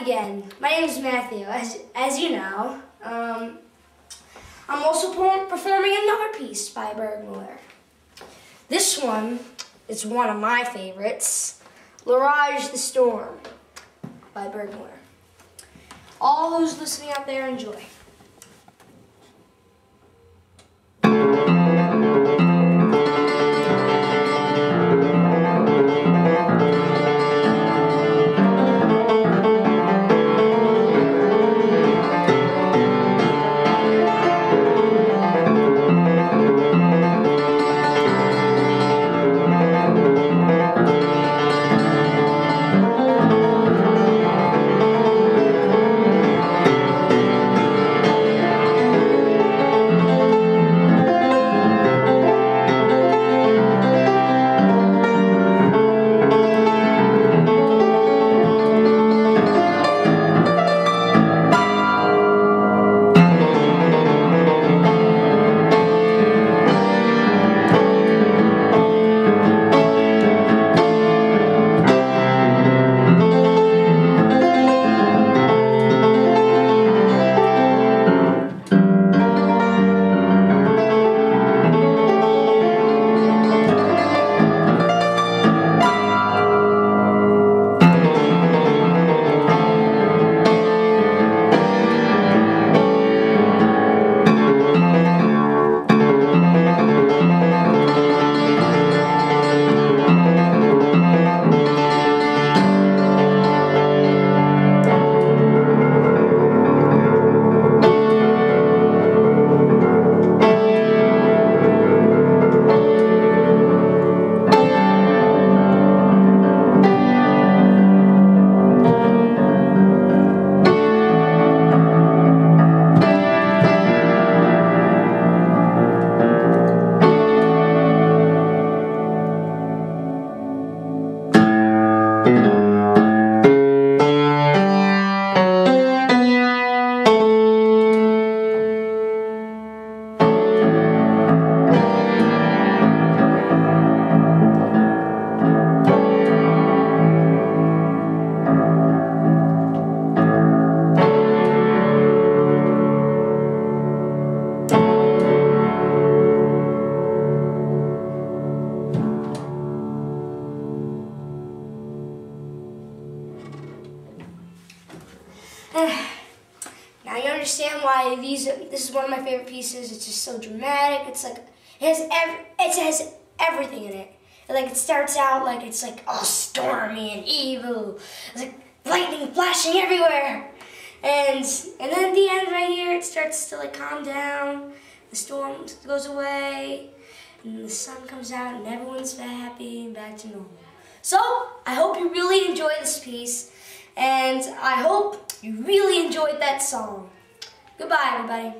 again. My name is Matthew, as you know. I'm also performing another piece by Bergmuller. This one is one of my favorites, L'Orage the Storm by Bergmuller. All who's listening out there, enjoy. Now you understand why this is one of my favorite pieces. It's just so dramatic. It's like it has everything in it. Like it starts out like it's like all stormy and evil. It's like lightning flashing everywhere, and then at the end right here it starts to like calm down. The storm goes away, and the sun comes out, and everyone's happy and back to normal. So I hope you really enjoy this piece. And I hope you really enjoyed that song. Goodbye, everybody.